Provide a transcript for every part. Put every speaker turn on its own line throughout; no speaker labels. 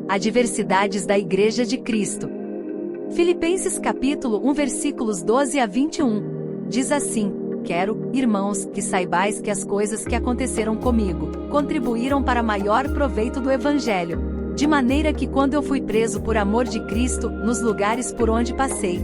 Adversidades da Igreja de Cristo. Filipenses capítulo 1 versículos 12 a 21. Diz assim: Quero, irmãos, que saibais que as coisas que aconteceram comigo contribuíram para maior proveito do Evangelho, de maneira que quando eu fui preso por amor de Cristo, nos lugares por onde passei,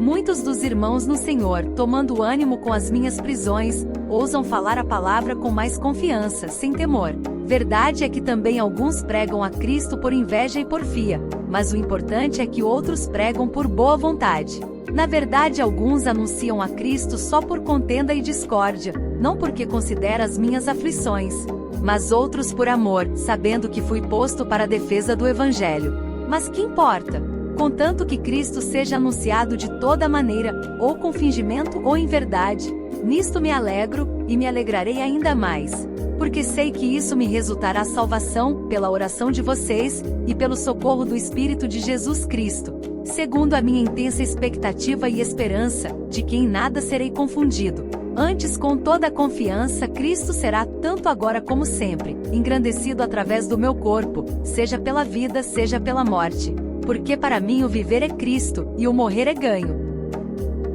muitos dos irmãos no Senhor, tomando ânimo com as minhas prisões, ousam falar a palavra com mais confiança, sem temor. Verdade é que também alguns pregam a Cristo por inveja e porfia, mas o importante é que outros pregam por boa vontade. Na verdade, alguns anunciam a Cristo só por contenda e discórdia, não porque considera as minhas aflições, mas outros por amor, sabendo que fui posto para a defesa do Evangelho. Mas que importa? Contanto que Cristo seja anunciado de toda maneira, ou com fingimento ou em verdade, nisto me alegro, e me alegrarei ainda mais, porque sei que isso me resultará salvação, pela oração de vocês, e pelo socorro do Espírito de Jesus Cristo, segundo a minha intensa expectativa e esperança, de que em nada serei confundido. Antes, com toda a confiança, Cristo será, tanto agora como sempre, engrandecido através do meu corpo, seja pela vida, seja pela morte. Porque para mim o viver é Cristo, e o morrer é ganho.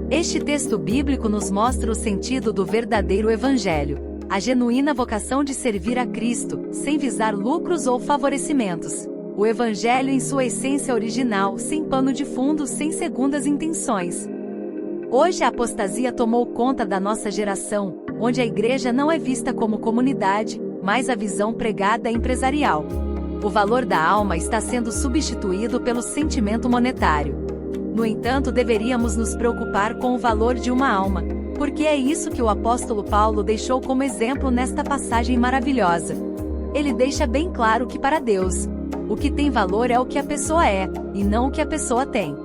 Este texto bíblico nos mostra o sentido do verdadeiro Evangelho, a genuína vocação de servir a Cristo, sem visar lucros ou favorecimentos. O Evangelho em sua essência original, sem pano de fundo, sem segundas intenções. Hoje a apostasia tomou conta da nossa geração, onde a igreja não é vista como comunidade, mas a visão pregada é empresarial. O valor da alma está sendo substituído pelo sentimento monetário. No entanto, deveríamos nos preocupar com o valor de uma alma, porque é isso que o apóstolo Paulo deixou como exemplo nesta passagem maravilhosa. Ele deixa bem claro que para Deus, o que tem valor é o que a pessoa é, e não o que a pessoa tem.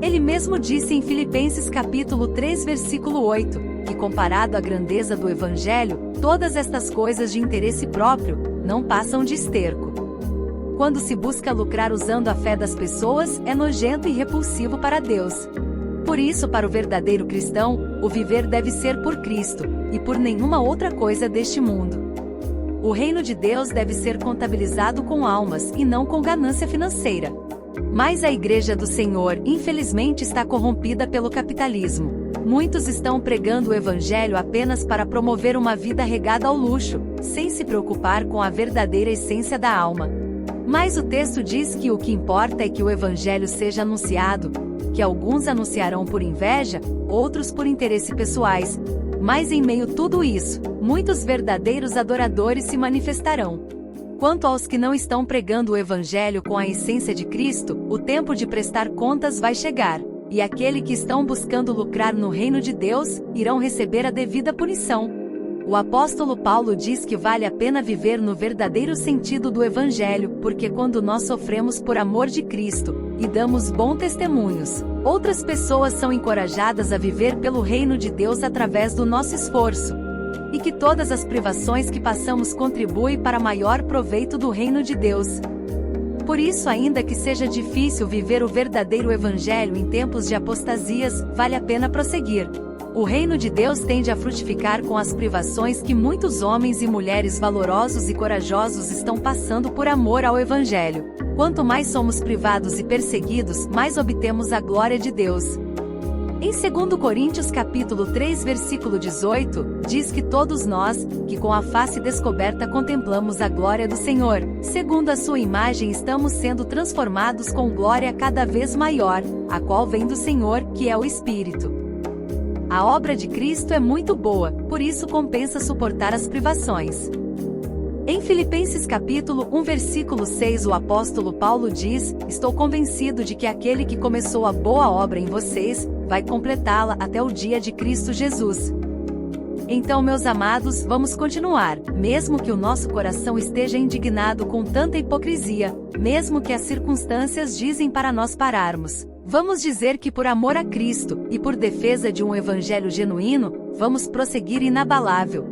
Ele mesmo disse em Filipenses capítulo 3 versículo 8, que comparado à grandeza do Evangelho, todas estas coisas de interesse próprio, não passam de esterco. Quando se busca lucrar usando a fé das pessoas, é nojento e repulsivo para Deus. Por isso, para o verdadeiro cristão, o viver deve ser por Cristo, e por nenhuma outra coisa deste mundo. O reino de Deus deve ser contabilizado com almas, e não com ganância financeira. Mas a Igreja do Senhor, infelizmente, está corrompida pelo capitalismo. Muitos estão pregando o Evangelho apenas para promover uma vida regada ao luxo, sem se preocupar com a verdadeira essência da alma. Mas o texto diz que o que importa é que o Evangelho seja anunciado, que alguns anunciarão por inveja, outros por interesse pessoais. Mas em meio a tudo isso, muitos verdadeiros adoradores se manifestarão. Quanto aos que não estão pregando o Evangelho com a essência de Cristo, o tempo de prestar contas vai chegar, e aqueles que estão buscando lucrar no reino de Deus, irão receber a devida punição. O apóstolo Paulo diz que vale a pena viver no verdadeiro sentido do Evangelho, porque quando nós sofremos por amor de Cristo, e damos bons testemunhos, outras pessoas são encorajadas a viver pelo reino de Deus através do nosso esforço. E que todas as privações que passamos contribuem para maior proveito do reino de Deus. Por isso, ainda que seja difícil viver o verdadeiro Evangelho em tempos de apostasias, vale a pena prosseguir. O reino de Deus tende a frutificar com as privações que muitos homens e mulheres valorosos e corajosos estão passando por amor ao Evangelho. Quanto mais somos privados e perseguidos, mais obtemos a glória de Deus. Em 2 Coríntios capítulo 3 versículo 18, diz que todos nós, que com a face descoberta contemplamos a glória do Senhor, segundo a sua imagem estamos sendo transformados com glória cada vez maior, a qual vem do Senhor, que é o Espírito. A obra de Cristo é muito boa, por isso compensa suportar as privações. Em Filipenses capítulo 1 versículo 6 o apóstolo Paulo diz: Estou convencido de que aquele que começou a boa obra em vocês, vai completá-la até o dia de Cristo Jesus. Então, meus amados, vamos continuar, mesmo que o nosso coração esteja indignado com tanta hipocrisia, mesmo que as circunstâncias dizem para nós pararmos. Vamos dizer que por amor a Cristo, e por defesa de um Evangelho genuíno, vamos prosseguir inabalável.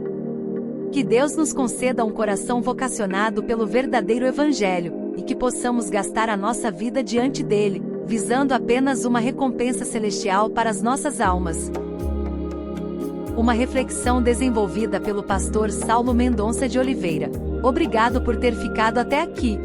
Que Deus nos conceda um coração vocacionado pelo verdadeiro Evangelho, e que possamos gastar a nossa vida diante dele, visando apenas uma recompensa celestial para as nossas almas. Uma reflexão desenvolvida pelo pastor Saulo Mendonça de Oliveira. Obrigado por ter ficado até aqui.